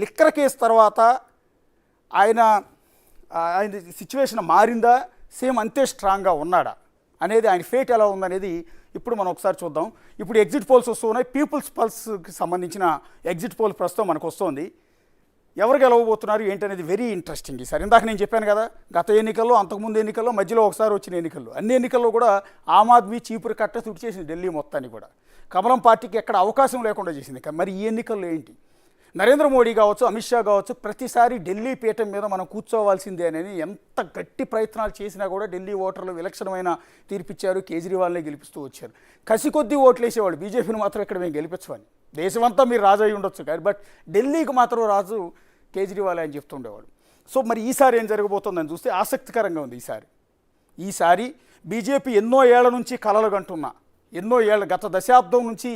Liquor case తర్వాత ఆయన ఆయన సిచ్యువేషన్ మారిందా, సేమ్ అంతే స్ట్రాంగ్గా ఉన్నాడా అనేది, ఆయన ఫేట్ ఎలా ఉందనేది ఇప్పుడు మనం ఒకసారి చూద్దాం. ఇప్పుడు ఎగ్జిట్ పోల్స్ వస్తున్నాయి. పీపుల్స్ పల్స్కి సంబంధించిన ఎగ్జిట్ పోల్ ప్రస్తుతం మనకు వస్తుంది. ఎవరు గెలవబోతున్నారు ఏంటనేది వెరీ ఇంట్రెస్టింగ్. ఈసారి ఇందాక నేను చెప్పాను కదా, గత ఎన్నికల్లో, అంతకుముందు ఎన్నికల్లో, మధ్యలో ఒకసారి వచ్చిన ఎన్నికల్లో, అన్ని ఎన్నికల్లో కూడా ఆమ్ ఆద్మీ చీపురు కట్ట తుడిచేసింది ఢిల్లీ మొత్తాన్ని కూడా. కమలం పార్టీకి ఎక్కడ అవకాశం లేకుండా చేసింది. మరి ఈ ఎన్నికల్లో ఏంటి? నరేంద్ర మోడీ కావచ్చు, అమిత్ షా కావచ్చు, ప్రతిసారి ఢిల్లీ పీఠం మీద మనం కూర్చోవాల్సిందే అని ఎంత గట్టి ప్రయత్నాలు చేసినా కూడా ఢిల్లీ ఓటర్లు విలక్షణమైన తీర్పిచ్చారు. కేజ్రీవాల్నే గెలిపిస్తూ వచ్చారు. కసి కొద్దీ ఓట్లు వేసేవాళ్ళు, బీజేపీని మాత్రం ఇక్కడ మేము గెలిపించమని. దేశమంతా మీరు రాజు అయి ఉండొచ్చు కానీ బట్ ఢిల్లీకి మాత్రం రాజు కేజ్రీవాల్ అని చెప్తుండేవాడు. సో మరి ఈసారి ఏం జరగబోతుందని చూస్తే ఆసక్తికరంగా ఉంది. ఈసారి బీజేపీ ఎన్నో ఏళ్ల నుంచి కలలు కంటున్నా, ఎన్నో ఏళ్ళ గత దశాబ్దం నుంచి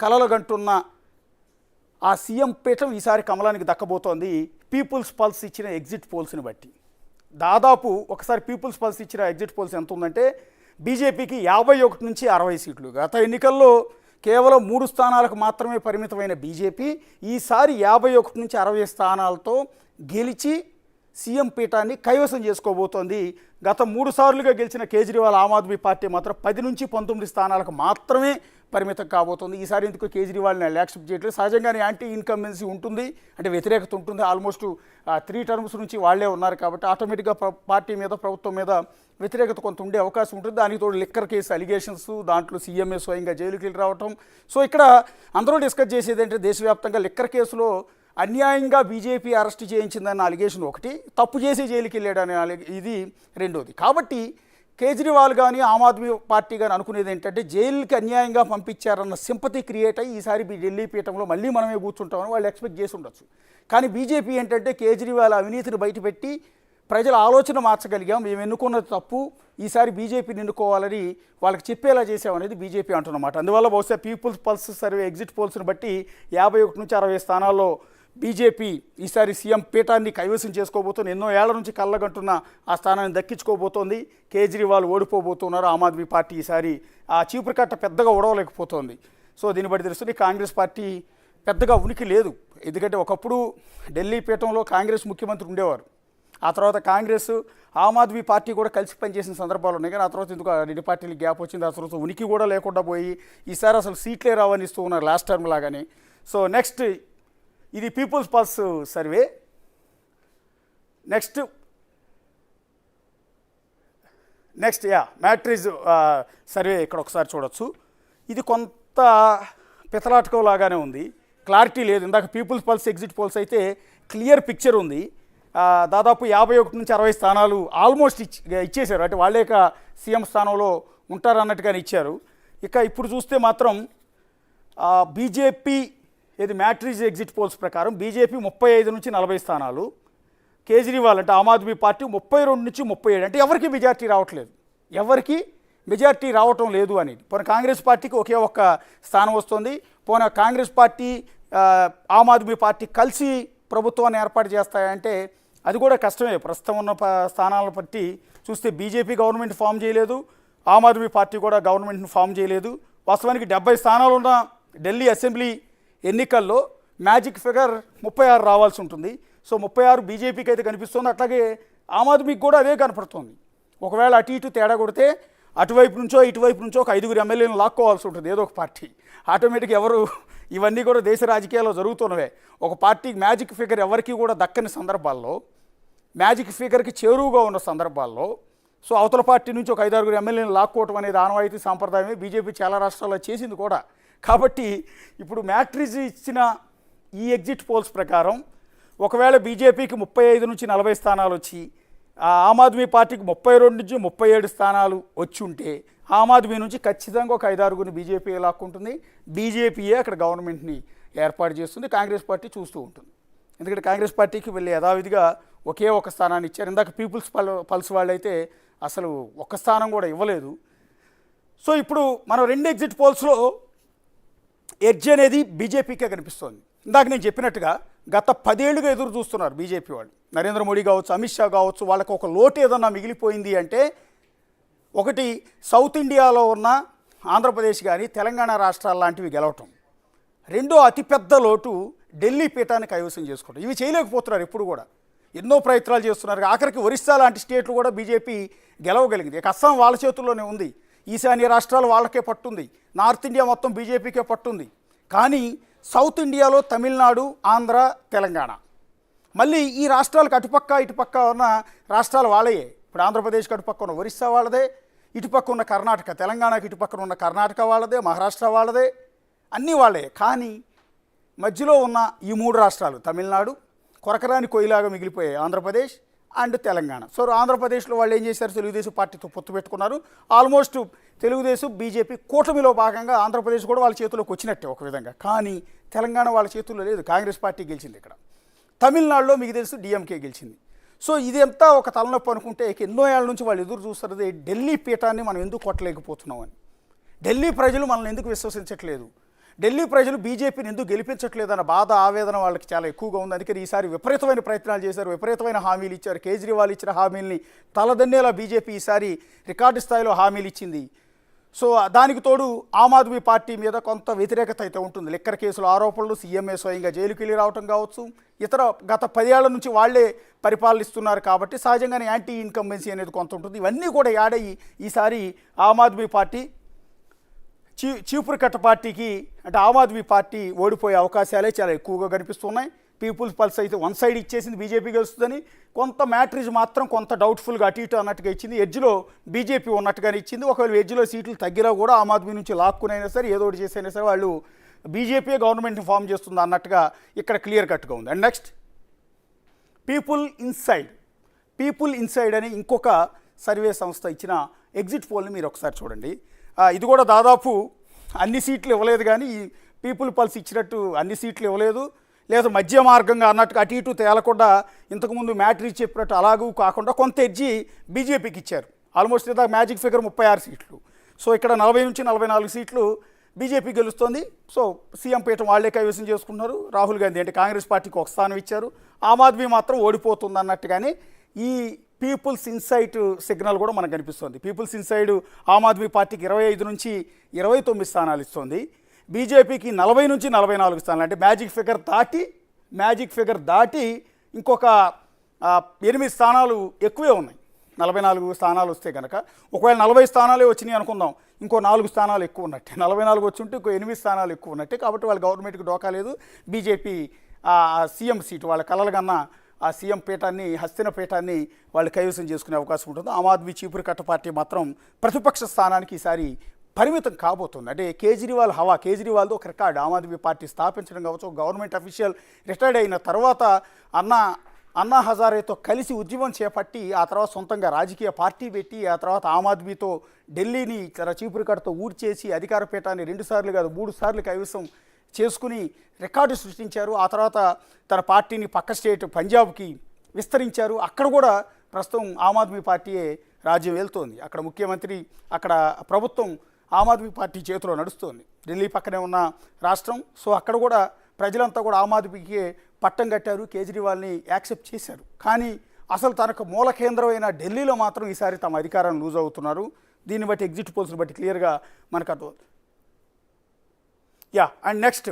కలలు కంటున్న ఆ సీఎం పీఠం ఈసారి కమలానికి దక్కబోతోంది. పీపుల్స్ పల్స్ ఇచ్చిన ఎగ్జిట్ పోల్స్ని బట్టి దాదాపు ఒకసారి పీపుల్స్ పల్స్ ఇచ్చిన ఎగ్జిట్ పోల్స్ ఎంత ఉందంటే బీజేపీకి 51 నుంచి 60 సీట్లు. గత ఎన్నికల్లో కేవలం 3 స్థానాలకు మాత్రమే పరిమితమైన బీజేపీ ఈసారి 51 నుంచి 60 స్థానాలతో గెలిచి సీఎం పీఠాన్ని కైవసం చేసుకోబోతోంది. గత 3 సార్లుగా గెలిచిన కేజ్రీవాల్ ఆమ్ ఆద్మీ పార్టీ మాత్రం 10 నుంచి 19 స్థానాలకు మాత్రమే పరిమితం కాబోతోంది. ఈసారి ఎందుకు కేజ్రీవాల్ని యాక్సెప్ట్ చేయట్లేదు. సహజంగానే యాంటీ ఇన్కంబెన్సీ ఉంటుంది, అంటే వ్యతిరేకత ఉంటుంది. ఆల్మోస్ట్ 3 టర్మ్స్ నుంచి వాళ్లే ఉన్నారు కాబట్టి ఆటోమేటిక్గా పార్టీ మీద, ప్రభుత్వం మీద వ్యతిరేకత కొంత ఉండే అవకాశం ఉంటుంది. దానికి తోడు లిక్కర్ కేసు అలిగేషన్స్, దాంట్లో సీఎంఏ స్వయంగా జైలుకి వెళ్ళి రావటం. సో ఇక్కడ అందరూ డిస్కస్ చేసేది అంటే దేశవ్యాప్తంగా లిక్కర్ కేసులో అన్యాయంగా బీజేపీ అరెస్ట్ చేయించిందన్న అలిగేషన్ ఒకటి, తప్పు చేసి జైలుకి వెళ్ళాడనే ఇది రెండోది. కాబట్టి కేజ్రీవాల్ కానీ ఆమ్ ఆద్మీ పార్టీ కానీ అనుకునేది ఏంటంటే జైలుకి అన్యాయంగా పంపించారన్న సింపతి క్రియేట్ అయ్యి ఈసారి ఢిల్లీ పీఠంలో మళ్ళీ మనమే కూర్చుంటామని వాళ్ళు ఎక్స్పెక్ట్ చేసి ఉండొచ్చు. కానీ బీజేపీ ఏంటంటే కేజ్రీవాల్ అవినీతిని బయటపెట్టి ప్రజల ఆలోచన మార్చగలిగాం, మేము ఎన్నుకున్నది తప్పు, ఈసారి బీజేపీని ఎన్నుకోవాలని వాళ్ళకి చెప్పేలా చేసామనేది బీజేపీ అంటున్నమాట. అందువల్ల బహుశా పీపుల్స్ పల్స్ సర్వే ఎగ్జిట్ పోల్స్ని బట్టి 51 నుంచి 60 స్థానాల్లో బీజేపీ ఈసారి సీఎం పీఠాన్ని కైవసం చేసుకోబోతోంది. ఎన్నో ఏళ్ల నుంచి కళ్ళగంటున్న ఆ స్థానాన్ని దక్కించుకోబోతోంది. కేజ్రీవాల్ ఓడిపోబోతున్నారు. ఆమ్ ఆద్మీ పార్టీ ఈసారి ఆ చీపురు కట్ట పెద్దగా ఉడవలేకపోతోంది. సో దీన్ని బట్టి తెలుస్తుంది కాంగ్రెస్ పార్టీ పెద్దగా ఉనికి లేదు. ఎందుకంటే ఒకప్పుడు ఢిల్లీ పీఠంలో కాంగ్రెస్ ముఖ్యమంత్రి ఉండేవారు. ఆ తర్వాత కాంగ్రెస్, ఆమ్ ఆద్మీ పార్టీ కూడా కలిసి పనిచేసిన సందర్భాలు ఉన్నాయి. కానీ ఆ తర్వాత ఎందుకు రెండు పార్టీలు గ్యాప్ వచ్చింది. ఆ తర్వాత ఉనికి కూడా లేకుండా పోయి ఈసారి అసలు సీట్లే రావని ఇస్తూ ఉన్నారు లాస్ట్ టర్మ్ లాగానే. సో నెక్స్ట్ ఇది people's pulse survey. Next Matrize survey ఇక్కడ ఒకసారి చూడొచ్చు. ఇది కొంత పితలాటకం లాగానే ఉంది, క్లారిటీ లేదు. ఇందాక పీపుల్స్ పల్స్ ఎగ్జిట్ పోల్స్ అయితే క్లియర్ పిక్చర్ ఉంది. దాదాపు 51 నుంచి 60 స్థానాలు ఆల్మోస్ట్ ఇచ్చేశారు. అంటే వాళ్ళే సీఎం స్థానంలో ఉంటారన్నట్టుగానే ఇచ్చారు. ఇక ఇప్పుడు చూస్తే మాత్రం బీజేపీ ఇది మ్యాట్రిజ్ ఎగ్జిట్ పోల్స్ ప్రకారం బీజేపీ 35 నుంచి 40 స్థానాలు, కేజ్రీవాల్ అంటే ఆమ్ ఆద్మీ పార్టీ 32 నుంచి 37. అంటే ఎవరికి మెజార్టీ రావటం లేదు అనేది. పోనీ కాంగ్రెస్ పార్టీకి ఒకే ఒక్క స్థానం వస్తుంది. పోనీ కాంగ్రెస్ పార్టీ ఆమ్ ఆద్మీ పార్టీ కలిసి ప్రభుత్వాన్ని ఏర్పాటు చేస్తాయంటే అది కూడా కష్టమే. ప్రస్తుతం ఉన్న స్థానాలను బట్టి చూస్తే బీజేపీ గవర్నమెంట్ ఫామ్ చేయలేదు, ఆమ్ ఆద్మీ పార్టీ కూడా గవర్నమెంట్ని ఫామ్ చేయలేదు. వాస్తవానికి 70 స్థానాలు ఉన్న ఢిల్లీ అసెంబ్లీ ఎన్నికల్లో మ్యాజిక్ ఫిగర్ 36 రావాల్సి ఉంటుంది. సో 36 బీజేపీకి అయితే కనిపిస్తుంది. అట్లాగే ఆమ్ ఆద్మీకి కూడా అదే కనపడుతుంది. ఒకవేళ అటు ఇటు తేడా కొడితే అటువైపు నుంచో ఇటువైపు నుంచో ఒక 5 ఎమ్మెల్యేలను లాక్కోవాల్సి ఉంటుంది ఏదో ఒక పార్టీ. ఆటోమేటిక్గా ఇవన్నీ కూడా దేశ రాజకీయాల్లో జరుగుతున్నవే. ఒక పార్టీకి మ్యాజిక్ ఫిగర్ ఎవరికి కూడా దక్కని సందర్భాల్లో, మ్యాజిక్ ఫిగర్కి చేరువుగా ఉన్న సందర్భాల్లో సో అవతల పార్టీ నుంచి ఒక 5-6 ఎమ్మెల్యేలను లాక్కోవటం అనేది ఆనవాయితీ సాంప్రదాయమే. బీజేపీ చాలా రాష్ట్రాల్లో చేసింది కూడా. కాబట్టి ఇప్పుడు మ్యాట్రిజ్ ఇచ్చిన ఈ ఎగ్జిట్ పోల్స్ ప్రకారం ఒకవేళ బీజేపీకి 35 నుంచి 40 స్థానాలు వచ్చి ఆమ్ ఆద్మీ పార్టీకి 32 నుంచి 37 స్థానాలు వచ్చి ఉంటే ఆమ్ ఆద్మీ నుంచి ఖచ్చితంగా ఒక 5-6 బీజేపీ లాక్కుంటుంది. బీజేపీయే అక్కడ గవర్నమెంట్ని ఏర్పాటు చేస్తుంది. కాంగ్రెస్ పార్టీ చూస్తూ ఉంటుంది. ఎందుకంటే కాంగ్రెస్ పార్టీకి వెళ్ళి యథావిధిగా ఒకే ఒక స్థానాన్ని ఇచ్చారు. ఇందాక పీపుల్స్ పల్స్ వాళ్ళైతే అసలు ఒక్క స్థానం కూడా ఇవ్వలేదు. సో ఇప్పుడు మనం 2 ఎగ్జిట్ పోల్స్లో ఎడ్జ్ అనేది బీజేపీకే కనిపిస్తోంది. ఇందాక నేను చెప్పినట్టుగా గత 10 ఏళ్లుగా ఎదురు చూస్తున్నారు బీజేపీ వాళ్ళు. నరేంద్ర మోడీ కావచ్చు, అమిత్ షా కావచ్చు, వాళ్ళకు ఒక లోటు ఏదన్నా మిగిలిపోయింది అంటే ఒకటి సౌత్ ఇండియాలో ఉన్న ఆంధ్రప్రదేశ్ కానీ తెలంగాణ రాష్ట్రాల లాంటివి గెలవటం. రెండో అతిపెద్ద లోటు ఢిల్లీ పీఠాన్ని కైవసం చేసుకుంటారు. ఇవి చేయలేకపోతున్నారు ఎప్పుడు కూడా, ఎన్నో ప్రయత్నాలు చేస్తున్నారు. ఆఖరికి ఒరిస్సా లాంటి స్టేట్లు కూడా బీజేపీ గెలవగలిగింది. ఇక అస్సాం వాళ్ళ చేతుల్లోనే ఉంది, ఈశాన్య రాష్ట్రాలు వాళ్ళకే పట్టుంది, నార్త్ ఇండియా మొత్తం బీజేపీకే పట్టుంది. కానీ సౌత్ ఇండియాలో తమిళనాడు, ఆంధ్ర, తెలంగాణ, మళ్ళీ ఈ రాష్ట్రాలకు అటుపక్క ఇటుపక్క ఉన్న రాష్ట్రాలు వాళ్ళయే. ఇప్పుడు ఆంధ్రప్రదేశ్కి అటుపక్క ఉన్న ఒరిస్సా వాళ్ళదే, ఇటుపక్క ఉన్న కర్ణాటక, తెలంగాణకి ఇటుపక్కన ఉన్న కర్ణాటక వాళ్ళదే, మహారాష్ట్ర వాళ్ళదే, అన్నీ వాళ్ళే. కానీ మధ్యలో ఉన్న ఈ మూడు రాష్ట్రాలు తమిళనాడు, కొరకరాని కొయ్యలాగా మిగిలిపోయాయి ఆంధ్రప్రదేశ్ అండ్ తెలంగాణ. సో ఆంధ్రప్రదేశ్లో వాళ్ళు ఏం చేశారు, తెలుగుదేశం పార్టీతో పొత్తు పెట్టుకున్నారు. ఆల్మోస్ట్ తెలుగుదేశం బీజేపీ కూటమిలో భాగంగా ఆంధ్రప్రదేశ్ కూడా వాళ్ళ చేతిలోకి వచ్చినట్టే ఒక విధంగా. కానీ తెలంగాణ వాళ్ళ చేతుల్లో లేదు, కాంగ్రెస్ పార్టీ గెలిచింది ఇక్కడ. తమిళనాడులో మీకు తెలుసు డిఎంకే గెలిచింది. సో ఇదంతా ఒక తలనొప్పి అనుకుంటే ఎన్నో ఏళ్ళ నుంచి వాళ్ళు ఎదురు చూస్తున్నది ఢిల్లీ పీఠాన్ని మనం ఎందుకు కొట్టలేకపోతున్నాం అని. ఢిల్లీ ప్రజలు మనల్ని ఎందుకు విశ్వసించట్లేదు, ఢిల్లీ ప్రజలు బీజేపీని ఎందుకు గెలిపించట్లేదన్న బాధ, ఆవేదన వాళ్ళకి చాలా ఎక్కువగా ఉంది. అందుకని ఈసారి విపరీతమైన ప్రయత్నాలు చేశారు, విపరీతమైన హామీలు ఇచ్చారు. కేజ్రీవాల్ ఇచ్చిన హామీల్ని తలదన్నేలా బీజేపీ ఈసారి రికార్డు స్థాయిలో హామీలు ఇచ్చింది. సో దానికి తోడు ఆమ్ ఆద్మీ పార్టీ మీద కొంత వ్యతిరేకత అయితే ఉంటుంది. లిక్కర్ కేసుల ఆరోపణలు, సీఎంఏ స్వయంగా జైలుకి వెళ్ళి రావటం కావచ్చు, ఇతర గత 10 ఏళ్ల నుంచి వాళ్లే పరిపాలిస్తున్నారు కాబట్టి సహజంగానే యాంటీ ఇన్కంబెన్సీ అనేది కొంత ఉంటుంది. ఇవన్నీ కూడా యాడయ్యి ఈసారి ఆమ్ ఆద్మీ పార్టీ చీపురు కట్ట పార్టీకి, అంటే ఆమ్ ఆద్మీ పార్టీ ఓడిపోయే అవకాశాలే చాలా ఎక్కువగా కనిపిస్తున్నాయి. పీపుల్స్ పల్స్ అయితే వన్ సైడ్ ఇచ్చేసింది బీజేపీ గెలుస్తుందని, కొంత మ్యాట్రిజ్ మాత్రం కొంత డౌట్ఫుల్గా అటు ఇటు అన్నట్టుగా ఇచ్చింది. ఎడ్జ్లో బీజేపీ ఉన్నట్టుగానే ఇచ్చింది. ఒకవేళ ఎడ్జ్లో సీట్లు తగ్గినా కూడా ఆమ్ ఆద్మీ నుంచి లాక్కునైనా సరే ఏదో ఒకటి చేసైనా సరే వాళ్ళు బీజేపీ గవర్నమెంట్ని ఫామ్ చేస్తుంది అన్నట్టుగా ఇక్కడ క్లియర్ కట్గా ఉంది. అండ్ నెక్స్ట్ పీపుల్ ఇన్సైడ్ అని ఇంకొక సర్వే సంస్థ ఇచ్చిన ఎగ్జిట్ పోల్ని మీరు ఒకసారి చూడండి. ఇది కూడా దాదాపు అన్ని సీట్లు ఇవ్వలేదు, కానీ పీపుల్ పల్స్ ఇచ్చినట్టు అన్ని సీట్లు ఇవ్వలేదు, లేదా మధ్య మార్గంగా అన్నట్టుగా అటు ఇటు తేలకుండా ఇంతకుముందు మ్యాట్రిజ్ చెప్పినట్టు అలాగూ కాకుండా కొంత ఎడ్జి బీజేపీకి ఇచ్చారు. ఆల్మోస్ట్ ఇంత మ్యాజిక్ ఫిగర్ 36 సీట్లు. సో ఇక్కడ 40 నుంచి 44 సీట్లు బీజేపీ గెలుస్తోంది. సో సీఎం పీఠం వాళ్లే కైవసం చేసుకుంటున్నారు. రాహుల్ గాంధీ అంటే కాంగ్రెస్ పార్టీకి ఒక స్థానం ఇచ్చారు. ఆమ్ ఆద్మీ మాత్రం ఓడిపోతుంది అన్నట్టుగానే ఈ పీపుల్స్ ఇన్సైట్ సిగ్నల్ కూడా మనకు కనిపిస్తుంది. పీపుల్స్ ఇన్సైడ్ ఆమ్ ఆద్మీ పార్టీకి 25 నుంచి 29 స్థానాలు ఇస్తుంది, బీజేపీకి 40 నుంచి 44 స్థానాలు. అంటే మ్యాజిక్ ఫిగర్ దాటి ఇంకొక 8 స్థానాలు ఎక్కువే ఉన్నాయి. 44 స్థానాలు వస్తే కనుక, ఒకవేళ 40 స్థానాలే వచ్చినాయి అనుకుందాం, ఇంకో 4 స్థానాలు ఎక్కువ ఉన్నట్టే. 44 వచ్చి ఉంటే ఇంకో 8 స్థానాలు ఎక్కువ ఉన్నట్టే. కాబట్టి వాళ్ళ గవర్నమెంట్కి డోకా లేదు. బీజేపీ సీఎం సీటు, వాళ్ళ కలలుగన్న ఆ సీఎం పీఠాన్ని, హస్తిన పీఠాన్ని వాళ్ళు కైవసం చేసుకునే అవకాశం ఉంటుంది. ఆమ్ ఆద్మీ చీపురు కట్ట పార్టీ మాత్రం ప్రతిపక్ష స్థానానికి ఈసారి పరిమితం కాబోతుంది. అంటే కేజ్రీవాల్తో ఒక రికార్డు ఆమ్ ఆద్మీ పార్టీ స్థాపించడం కావచ్చు. గవర్నమెంట్ అఫీషియల్ రిటైర్డ్ అయిన తర్వాత అన్నా హజారేతో కలిసి ఉద్యమం చేపట్టి, ఆ తర్వాత సొంతంగా రాజకీయ పార్టీ పెట్టి, ఆ తర్వాత ఆమ్ ఆద్మీతో ఢిల్లీని తన చీపురు కట్టతో ఊడ్చేసి అధికార పీఠాన్ని 2 సార్లు కాదు 3 సార్లు కైవసం చేసుకుని రికార్డు సృష్టించారు. ఆ తర్వాత తన పార్టీని పక్క స్టేట్ పంజాబ్కి విస్తరించారు. అక్కడ కూడా ప్రస్తుతం ఆమ్ ఆద్మీ పార్టీయే రాజ్యం వెళ్తోంది. అక్కడ ముఖ్యమంత్రి, అక్కడ ప్రభుత్వం ఆమ్ ఆద్మీ పార్టీ చేతిలో నడుస్తోంది. ఢిల్లీ పక్కనే ఉన్న రాష్ట్రం. సో అక్కడ కూడా ప్రజలంతా కూడా ఆమ్ ఆద్మీకి పట్టం కట్టారు, కేజ్రీవాల్ని యాక్సెప్ట్ చేశారు. కానీ అసలు తనకు మూల కేంద్రమైన ఢిల్లీలో మాత్రం ఈసారి తమ అధికారాన్ని లూజ్ అవుతున్నారు. దీన్ని బట్టి ఎగ్జిట్ పోల్స్ని బట్టి క్లియర్గా మనకు అర్థమవుతుంది. అండ్ నెక్స్ట్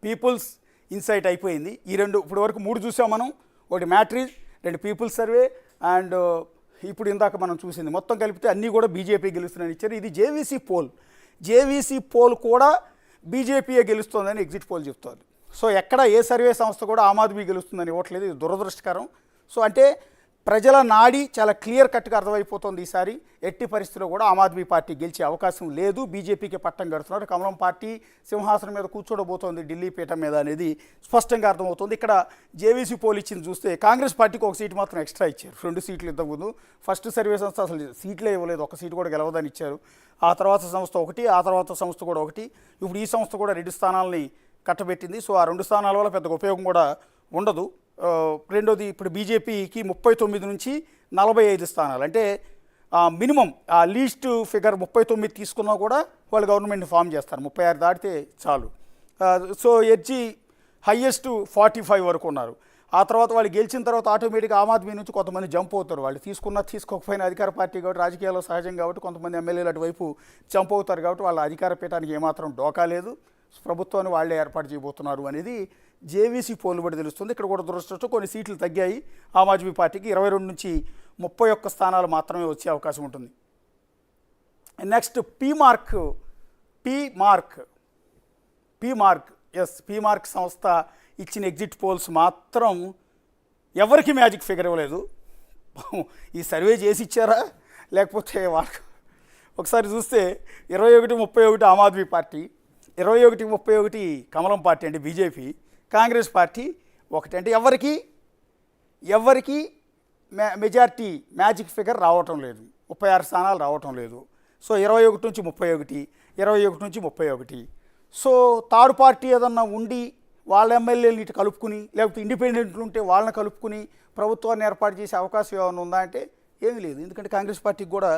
పీపుల్స్ ఇన్సైట్ అయిపోయింది. ఈ రెండు ఇప్పుడు వరకు 3 చూసాం మనం. ఒకటి మ్యాట్రిజ్, 2 పీపుల్స్ సర్వే, అండ్ ఇప్పుడు ఇందాక మనం చూసింది. మొత్తం కలిపితే అన్నీ కూడా బీజేపీ గెలుస్తుందని ఇచ్చారు. ఇది జేవీసీ పోల్ కూడా బీజేపీయే గెలుస్తుందని ఎగ్జిట్ పోల్ చెప్తోంది. సో ఎక్కడ ఏ సర్వే సంస్థ కూడా ఆమ్ ఆద్మీ గెలుస్తుందని ఇవ్వట్లేదు. ఇది దురదృష్టకరం. సో అంటే ప్రజల నాడి చాలా క్లియర్ కట్గా అర్థమైపోతుంది. ఈసారి ఎట్టి పరిస్థితుల్లో కూడా ఆమ్ ఆద్మీ పార్టీ గెలిచే అవకాశం లేదు, బీజేపీకి పట్టం కడుతున్నారు. కమలం పార్టీ సింహాసనం మీద కూర్చోడబోతోంది ఢిల్లీ పీఠం మీద అనేది స్పష్టంగా అర్థమవుతుంది. ఇక్కడ జేవీసీ పోల్ ఇచ్చింది చూస్తే కాంగ్రెస్ పార్టీకి 1 సీటు మాత్రం ఎక్స్ట్రా ఇచ్చారు. 2 సీట్లు ఇంతకుముందు. ఫస్ట్ సర్వే సంస్థ అసలు సీట్లే ఇవ్వలేదు, 1 సీటు కూడా గెలవదని ఇచ్చారు. ఆ తర్వాత సంస్థ 1, ఆ తర్వాత సంస్థ కూడా 1. ఇప్పుడు ఈ సంస్థ కూడా 2 స్థానాలని కట్టబెట్టింది. సో ఆ 2 స్థానాల వల్ల పెద్ద ఉపయోగం కూడా ఉండదు. రెండోది, ఇప్పుడు బీజేపీకి 39 నుంచి 45 స్థానాలు, అంటే మినిమం లీస్ట్ ఫిగర్ 39 తీసుకున్నా కూడా వాళ్ళు గవర్నమెంట్ని ఫామ్ చేస్తారు. 36 దాటితే చాలు. సో ఎడ్జి హయ్యెస్ట్ 45 వరకు ఉన్నారు. ఆ తర్వాత వాళ్ళు గెలిచిన తర్వాత ఆటోమేటిక్గా ఆమ్ ఆద్మీ నుంచి కొంతమంది జంప్ అవుతారు. వాళ్ళు తీసుకోకపోయినా అధికార పార్టీ కాబట్టి, రాజకీయాల్లో సహజం కాబట్టి కొంతమంది ఎమ్మెల్యేలు అటువైపు జంప్ అవుతారు. కాబట్టి వాళ్ళ అధికార పీఠానికి ఏమాత్రం డోకా లేదు. ప్రభుత్వాన్ని వాళ్ళే ఏర్పాటు చేయబోతున్నారు అనేది జేవీసీ పోల్ను బట్టి తెలుస్తుంది. ఇక్కడ కూడా దురదృష్టం కొన్ని సీట్లు తగ్గాయి. ఆమ్ ఆద్మీ పార్టీకి 22 నుంచి 31 స్థానాలు మాత్రమే వచ్చే అవకాశం ఉంటుంది. నెక్స్ట్ పీమార్క్ సంస్థ ఇచ్చిన ఎగ్జిట్ పోల్స్ మాత్రం ఎవరికి మ్యాజిక్ ఫిగర్ ఇవ్వలేదు. ఈ సర్వే చేసి ఇచ్చారా లేకపోతే వాళ్ళకి ఒకసారి చూస్తే 21-31 ఆమ్ ఆద్మీ పార్టీ, 21-31 కమలం పార్టీ అంటే బీజేపీ, కాంగ్రెస్ పార్టీ ఒకటి. అంటే ఎవరికి మెజార్టీ మ్యాజిక్ ఫిగర్ రావటం లేదు, 36 స్థానాలు రావటం లేదు. సో 21 నుంచి 31, 21 నుంచి 31. సో థర్డ్ పార్టీ ఏదన్నా ఉండి వాళ్ళ ఎమ్మెల్యేలు ఇటు కలుపుకుని లేకపోతే ఇండిపెండెంట్లు ఉంటే వాళ్ళని కలుపుకుని ప్రభుత్వాన్ని ఏర్పాటు చేసే అవకాశం ఏమైనా ఉందా అంటే ఏమీ లేదు. ఎందుకంటే కాంగ్రెస్ పార్టీకి కూడా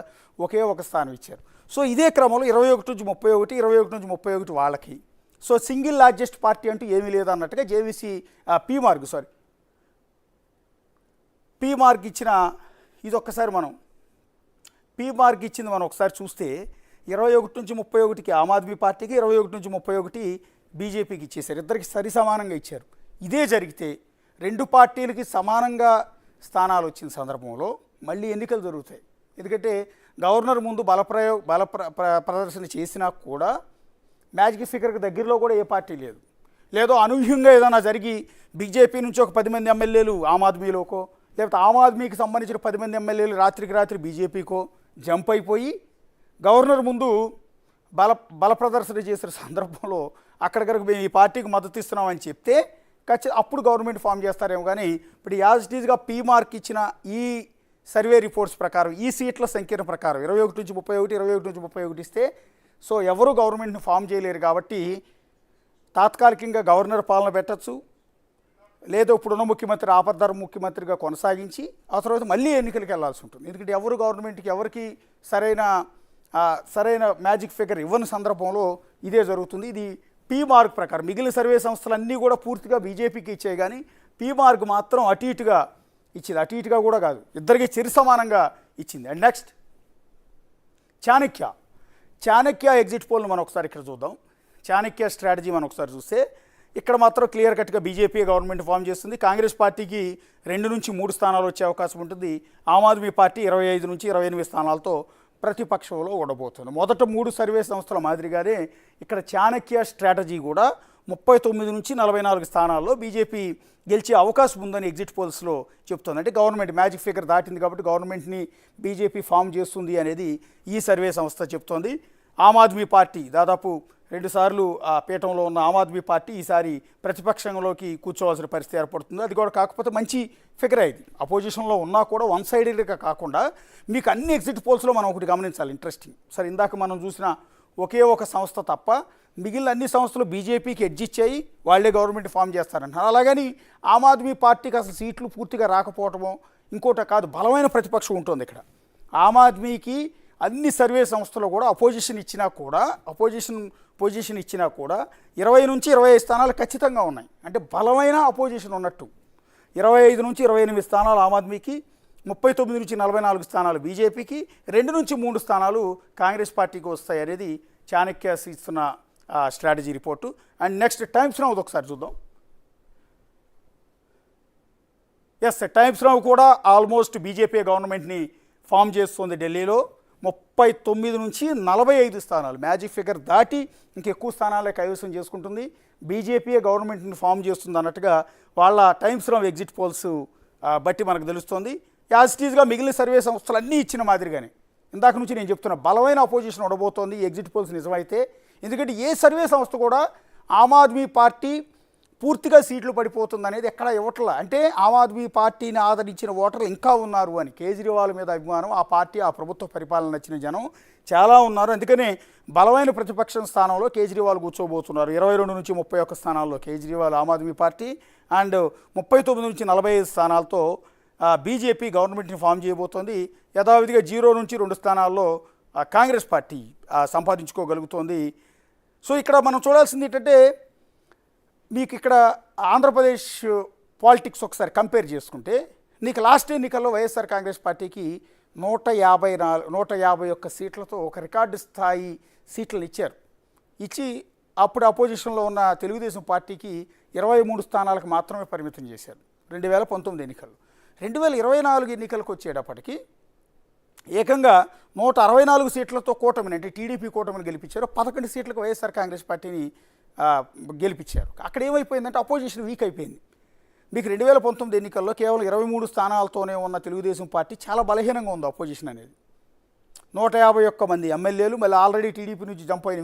ఒకే ఒక స్థానం ఇచ్చారు. సో ఇదే క్రమంలో 21 నుంచి 31, 21 నుంచి 31 వాళ్ళకి. సో సింగిల్ లార్జెస్ట్ పార్టీ అంటూ ఏమీ లేదు అన్నట్టుగా జేవీసీ పీమార్క్ ఇచ్చిన ఇది ఒక్కసారి మనం పీమార్క్ ఇచ్చింది మనం ఒకసారి చూస్తే 21 నుంచి 31కి ఆమ్ ఆద్మీ పార్టీకి, 21 నుంచి 31 బీజేపీకి ఇచ్చేశారు. ఇద్దరికి సరి సమానంగా ఇచ్చారు. ఇదే జరిగితే రెండు పార్టీలకి సమానంగా స్థానాలు వచ్చిన సందర్భంలో మళ్ళీ ఎన్నికలు జరుగుతాయి. ఎందుకంటే గవర్నర్ ముందు ప్రదర్శన చేసినా కూడా మ్యాజిక్ ఫిగర్కి దగ్గరలో కూడా ఏ పార్టీ లేదు. లేదో అనూహ్యంగా ఏదైనా జరిగి బీజేపీ నుంచి ఒక 10 మంది ఎమ్మెల్యేలు ఆమ్ ఆద్మీలోకో లేకపోతే ఆమ్ ఆద్మీకి సంబంధించిన 10 మంది ఎమ్మెల్యేలు రాత్రికి రాత్రి బీజేపీకో జంప్ అయిపోయి గవర్నర్ ముందు బల ప్రదర్శన చేసిన సందర్భంలో అక్కడ కనుక మేము ఈ పార్టీకి మద్దతు ఇస్తున్నామని చెప్తే అప్పుడు గవర్నమెంట్ ఫామ్ చేస్తారేమో. కానీ ఇప్పుడు యాజ్ ఇట్ ఈజ్గా పీమార్క్ ఇచ్చిన ఈ సర్వే రిపోర్ట్స్ ప్రకారం ఈ సీట్ల సంఖ్యల ప్రకారం 21 నుంచి 31, 21 నుంచి 31 ఇస్తే సో ఎవరు గవర్నమెంట్ని ఫామ్ చేయలేరు. కాబట్టి తాత్కాలికంగా గవర్నర్ పాలన పెట్టచ్చు, లేదా ఇప్పుడున్న ముఖ్యమంత్రి ఆపద్ధర ముఖ్యమంత్రిగా కొనసాగించి ఆ తర్వాత మళ్ళీ ఎన్నికలకు వెళ్లాల్సి ఉంటుంది. ఎందుకంటే ఎవరు గవర్నమెంట్కి ఎవరికి సరైన మ్యాజిక్ ఫిగర్ ఇవ్వని సందర్భంలో ఇదే జరుగుతుంది. ఇది పీమార్క్ ప్రకారం. మిగిలిన సర్వే సంస్థలన్నీ కూడా పూర్తిగా బీజేపీకి ఇచ్చాయి, కానీ పీమార్క్ మాత్రం అటు ఇటుగా ఇచ్చింది. అటు ఇటుగా కూడా కాదు, ఇద్దరికి చిరు సమానంగా ఇచ్చింది. అండ్ నెక్స్ట్ చాణక్య ఎగ్జిట్ పోల్ను మనం ఒకసారి ఇక్కడ చూద్దాం. చాణక్య స్ట్రాటజీ మనం ఒకసారి చూస్తే ఇక్కడ మాత్రం క్లియర్ కట్గా బీజేపీ గవర్నమెంట్ ఫామ్ చేస్తుంది. కాంగ్రెస్ పార్టీకి 2 నుంచి 3 స్థానాలు వచ్చే అవకాశం ఉంటుంది. ఆమ్ ఆద్మీ పార్టీ 25 నుంచి 28 స్థానాలతో ప్రతిపక్షంలో ఉండబోతుంది. మొదట 3 సర్వే సంస్థల మాదిరిగానే ఇక్కడ చాణక్య స్ట్రాటజీ కూడా 39 నుంచి 44 స్థానాల్లో బీజేపీ గెలిచే అవకాశం ఉందని ఎగ్జిట్ పోల్స్లో చెప్తుంది. అంటే గవర్నమెంట్ మ్యాజిక్ ఫిగర్ దాటింది కాబట్టి గవర్నమెంట్ని బీజేపీ ఫామ్ చేస్తుంది అనేది ఈ సర్వే సంస్థ చెప్తోంది. ఆమ్ ఆద్మీ పార్టీ దాదాపు 2 సార్లు పీఠంలో ఉన్న ఆమ్ ఆద్మీ పార్టీ ఈసారి ప్రతిపక్షంలోకి కూర్చోవాల్సిన పరిస్థితి ఏర్పడుతుంది. అది కూడా కాకపోతే మంచి ఫిగర్ అయింది. అపోజిషన్లో ఉన్నా కూడా వన్ సైడెడ్గా కాకుండా మీకు అన్ని ఎగ్జిట్ పోల్స్లో మనం ఒకటి గమనించాలి ఇంట్రెస్టింగ్. సరే, ఇందాక మనం చూసిన ఒకే ఒక సంస్థ తప్ప మిగిలిన అన్ని సంస్థలు బీజేపీకి ఎడ్జ్ ఇచ్చాయి, వాళ్ళే గవర్నమెంట్ ఫామ్ చేస్తారంటున్నారు. అలాగని ఆమ్ ఆద్మీ పార్టీకి అసలు సీట్లు పూర్తిగా రాకపోవటమో ఇంకోట కాదు, బలమైన ప్రతిపక్షం ఉంటుంది ఇక్కడ. ఆమ్ ఆద్మీకి అన్ని సర్వే సంస్థలు కూడా పొజిషన్ ఇచ్చినా కూడా 20 నుంచి 25 స్థానాలు ఖచ్చితంగా ఉన్నాయి. అంటే బలమైన అపోజిషన్ ఉన్నట్టు. 25 నుంచి 28 స్థానాలు ఆమ్ ఆద్మీకి, 39 నుంచి 44 స్థానాలు బీజేపీకి, 2 నుంచి 3 స్థానాలు కాంగ్రెస్ పార్టీకి వస్తాయి అనేది చాణక్య ఇస్తున్న strategy report. And next times now ఒకసారి చూద్దాం. టైమ్స్ నౌ కూడా ఆల్మోస్ట్ బీజేపీ గవర్నమెంట్ని ఫామ్ చేస్తుంది. ఢిల్లీలో 39 నుంచి 45 స్థానాలు మ్యాజిక్ ఫిగర్ దాటి ఇంకెక్కువ స్థానాలే కైవసం చేసుకుంటుంది. బీజేపీ గవర్నమెంట్ని ఫామ్ చేస్తుంది అన్నట్టుగా వాళ్ళ టైమ్స్ నౌ ఎగ్జిట్ పోల్స్ బట్టి మనకు తెలుస్తోంది. యాజ్ ఇట్ ఈజ్గా మిగిలిన సర్వే సంస్థలు అన్నీ ఇచ్చిన మాదిరిగానే ఇందాక నుంచి నేను చెప్తున్నా బలమైన అపోజిషన్ ఉండబోతోంది ఎగ్జిట్ పోల్స్ నిజమైతే. ఎందుకంటే ఏ సర్వే సంస్థ కూడా ఆమ్ ఆద్మీ పార్టీ పూర్తిగా సీట్లు పడిపోతుంది అనేది ఎక్కడా ఇవ్వట్లా. అంటే ఆమ్ ఆద్మీ పార్టీని ఆదరించిన ఓటర్లు ఇంకా ఉన్నారు అని, కేజ్రీవాల్ మీద అభిమానం, ఆ పార్టీ ఆ ప్రభుత్వ పరిపాలన నచ్చిన జనం చాలా ఉన్నారు. అందుకనే బలమైన ప్రతిపక్షం స్థానంలో కేజ్రీవాల్ కూర్చోబోతున్నారు. 22 నుంచి 31 స్థానాల్లో కేజ్రీవాల్ ఆమ్ ఆద్మీ పార్టీ అండ్ 39 నుంచి 45 స్థానాలతో బీజేపీ గవర్నమెంట్ని ఫామ్ చేయబోతోంది. యథావిధిగా 0 నుంచి 2 స్థానాల్లో కాంగ్రెస్ పార్టీ సంపాదించుకోగలుగుతోంది. సో ఇక్కడ మనం చూడాల్సింది ఏంటంటే మీకు ఇక్కడ ఆంధ్రప్రదేశ్ పాలిటిక్స్ ఒకసారి కంపేర్ చేసుకుంటే నీకు లాస్ట్ ఎన్నికల్లో వైఎస్ఆర్ కాంగ్రెస్ పార్టీకి 151 సీట్లతో ఒక రికార్డు స్థాయి సీట్లు ఇచ్చారు. ఇచ్చి అప్పుడు అపోజిషన్లో ఉన్న తెలుగుదేశం పార్టీకి 23 స్థానాలకు మాత్రమే పరిమితం చేశారు 2019 ఎన్నికల్లో. 2024 ఎన్నికలకు వచ్చేటప్పటికి ఏకంగా 164 సీట్లతో కూటమిని, అంటే టీడీపీ కూటమిని గెలిపించారు. 11 సీట్లకు వైఎస్ఆర్ కాంగ్రెస్ పార్టీని గెలిపించారు. అక్కడ ఏమైపోయిందంటే అపోజిషన్ వీక్ అయిపోయింది. మీకు 2019 ఎన్నికల్లో కేవలం 23 స్థానాలతోనే ఉన్న తెలుగుదేశం పార్టీ చాలా బలహీనంగా ఉంది. అపోజిషన్ అనేది 151 మంది ఎమ్మెల్యేలు, మళ్ళీ ఆల్రెడీ టీడీపీ నుంచి జంప్ అయిన